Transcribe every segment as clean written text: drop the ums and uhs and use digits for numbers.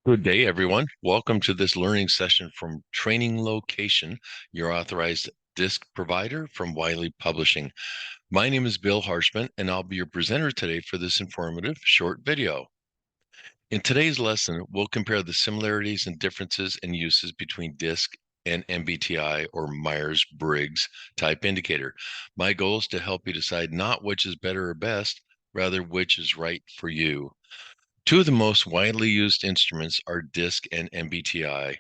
Good day, everyone. Welcome to this learning session from Training Location, your authorized DiSC provider from Wiley Publishing. My name is Bill Harshman, and I'll be your presenter today for this informative short video. In today's lesson, we'll compare the similarities and differences in uses between DiSC and MBTI, or Myers-Briggs Type Indicator. My goal is to help you decide not which is better or best, rather which is right for you. Two of the most widely used instruments are DiSC and MBTI.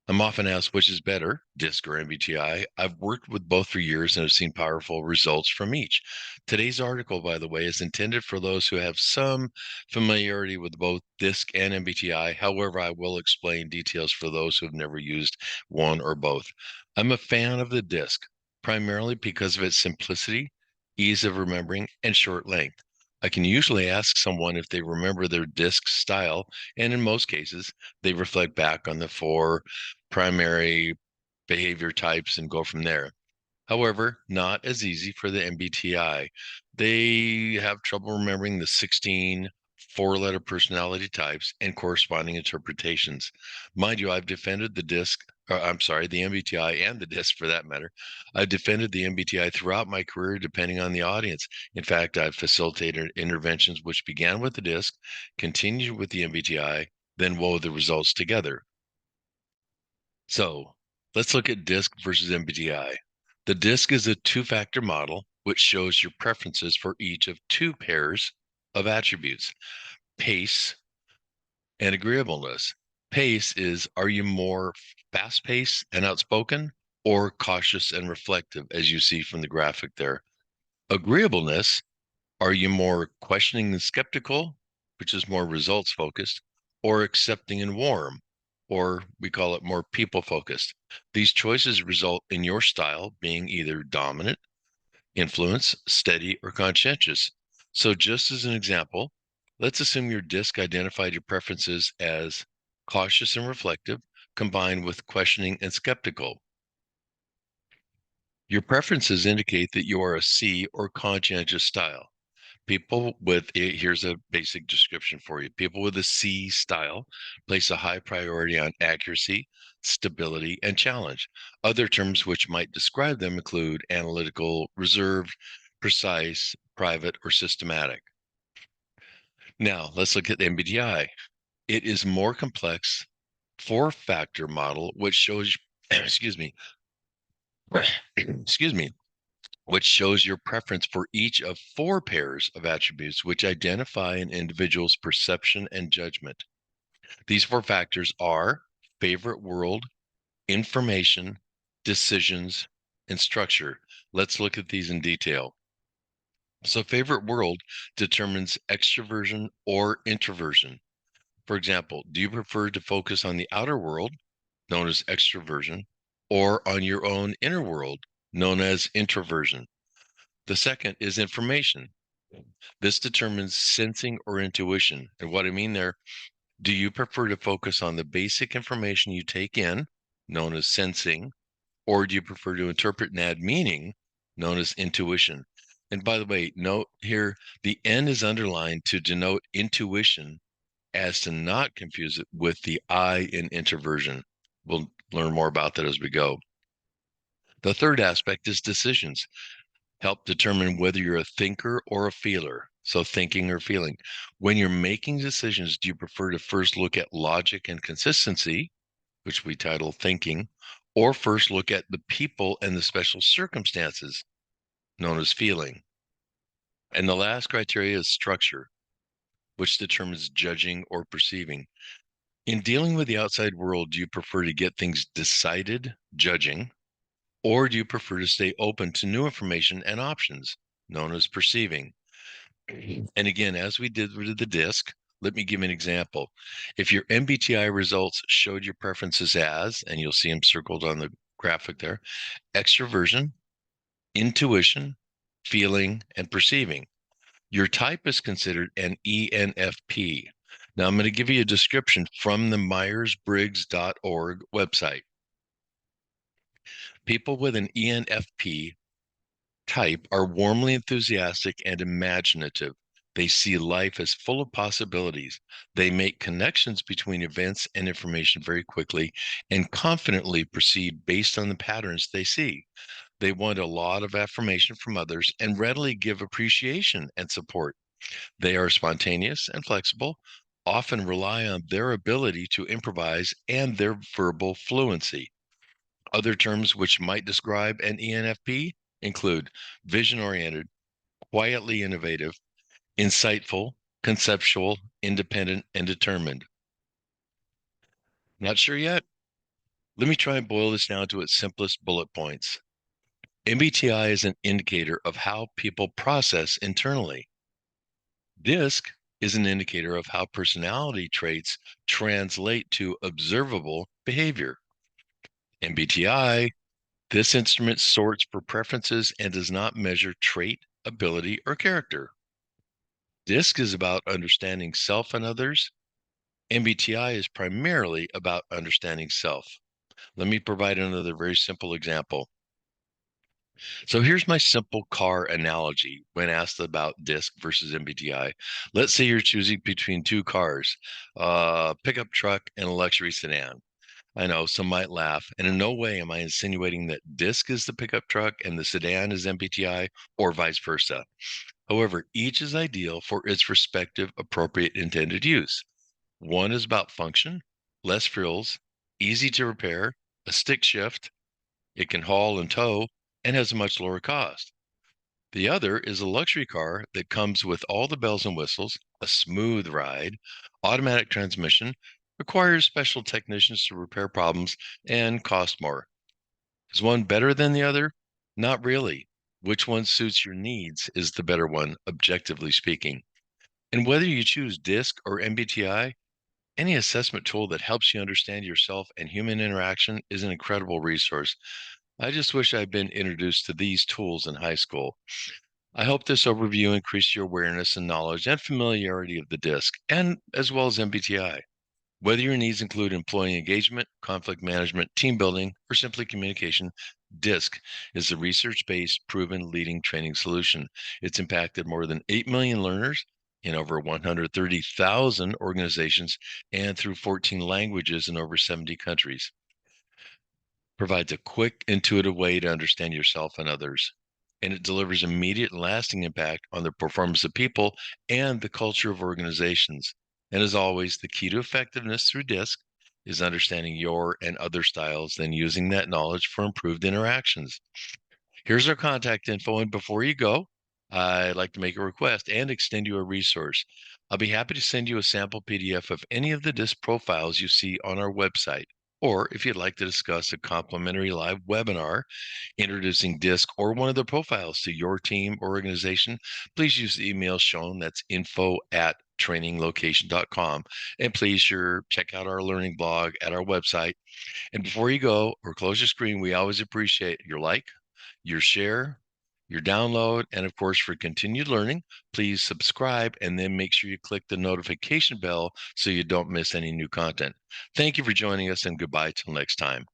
I'm often asked which is better, DiSC or MBTI. I've worked with both for years and have seen powerful results from each. Today's article, by the way, is intended for those who have some familiarity with both DiSC and MBTI. However, I will explain details for those who have never used one or both. I'm a fan of the DiSC, primarily because of its simplicity, ease of remembering, and short length. I can usually ask someone if they remember their DiSC style, and in most cases, they reflect back on the four primary behavior types and go from there. However, not as easy for the MBTI. They have trouble remembering the 16 four-letter personality types and corresponding interpretations. Mind you, I've defended the DiSC, the MBTI and the DiSC for that matter. I've defended the MBTI throughout my career, depending on the audience. In fact, I've facilitated interventions which began with the DiSC, continued with the MBTI, then wove the results together. So let's look at DiSC versus MBTI. The DiSC is a two-factor model which shows your preferences for each of two pairs of attributes, pace and agreeableness. Pace is, are you more fast-paced and outspoken or cautious and reflective, as you see from the graphic there? Agreeableness, are you more questioning and skeptical, which is more results focused, or accepting and warm, or we call it more people focused? These choices result in your style being either dominant, influence, steady, or conscientious. So, just as an example, let's assume your DiSC identified your preferences as cautious and reflective, combined with questioning and skeptical. Your preferences indicate that you are a C or conscientious style. People with here's a basic description for you. People with a C style place a high priority on accuracy, stability, and challenge. Other terms which might describe them include analytical, reserved, precise, private, or systematic. Now, let's look at the MBTI. It is more complex four-factor model which shows excuse me, excuse me, which shows your preference for each of four pairs of attributes which identify an individual's perception and judgment. These four factors are favorite world, information, decisions, and structure. Let's look at these in detail. So, favorite world determines extroversion or introversion. For example, do you prefer to focus on the outer world, known as extroversion, or on your own inner world, known as introversion? The second is information. This determines sensing or intuition. And what I mean there, do you prefer to focus on the basic information you take in, known as sensing, or do you prefer to interpret and add meaning, known as intuition? And by the way, note here, the N is underlined to denote intuition as to not confuse it with the I in introversion. We'll learn more about that as we go. The third aspect is decisions. Help determine whether you're a thinker or a feeler. So, thinking or feeling. When you're making decisions, do you prefer to first look at logic and consistency, which we title thinking, or first look at the people and the special circumstances, known as feeling? And the last criteria is structure, which determines judging or perceiving. In dealing with the outside world, do you prefer to get things decided, judging, or do you prefer to stay open to new information and options, known as perceiving? And again, as we did with the DiSC, let me give you an example. If your MBTI results showed your preferences as, and you'll see them circled on the graphic there, extroversion, intuition, feeling, and perceiving, your type is considered an ENFP. Now, I'm going to give you a description from the Myers-Briggs.org website. People with an ENFP type are warmly enthusiastic and imaginative. They see life as full of possibilities. They make connections between events and information very quickly and confidently proceed based on the patterns they see. They want a lot of affirmation from others and readily give appreciation and support. They are spontaneous and flexible, often rely on their ability to improvise and their verbal fluency. Other terms which might describe an ENFP include vision oriented, quietly innovative, insightful, conceptual, independent, and determined. Not sure yet? Let me try and boil this down to its simplest bullet points. MBTI is an indicator of how people process internally. DiSC is an indicator of how personality traits translate to observable behavior. MBTI, this instrument sorts for preferences and does not measure trait, ability, or character. DiSC is about understanding self and others. MBTI is primarily about understanding self. Let me provide another very simple example. So here's my simple car analogy when asked about DiSC versus MBTI. Let's say you're choosing between two cars, a pickup truck and a luxury sedan. I know some might laugh, and in no way am I insinuating that DiSC is the pickup truck and the sedan is MBTI or vice versa. However, each is ideal for its respective appropriate intended use. One is about function, less frills, easy to repair, a stick shift, it can haul and tow, and has a much lower cost. The other is a luxury car that comes with all the bells and whistles, a smooth ride, automatic transmission, requires special technicians to repair problems, and cost more. Is one better than the other? Not really. Which one suits your needs is the better one, objectively speaking. And whether you choose DiSC or MBTI, any assessment tool that helps you understand yourself and human interaction is an incredible resource. I just wish I'd been introduced to these tools in high school. I hope this overview increased your awareness and knowledge and familiarity of the DiSC, and as well as MBTI. Whether your needs include employee engagement, conflict management, team building, or simply communication, DiSC is a research-based, proven leading training solution. It's impacted more than 8 million learners in over 130,000 organizations and through 14 languages in over 70 countries. Provides a quick, intuitive way to understand yourself and others. And it delivers immediate and lasting impact on the performance of people and the culture of organizations. And as always, the key to effectiveness through DiSC is understanding your and other styles, then using that knowledge for improved interactions. Here's our contact info. And before you go, I'd like to make a request and extend you a resource. I'll be happy to send you a sample PDF of any of the DiSC profiles you see on our website. Or if you'd like to discuss a complimentary live webinar introducing DiSC or one of the profiles to your team or organization, please use the email shown. That's info@traininglocation.com. And please check out our learning blog at our website. And before you go or close your screen, we always appreciate your like, your share, your download, and of course, for continued learning, please subscribe and then make sure you click the notification bell so you don't miss any new content. Thank you for joining us, and goodbye till next time.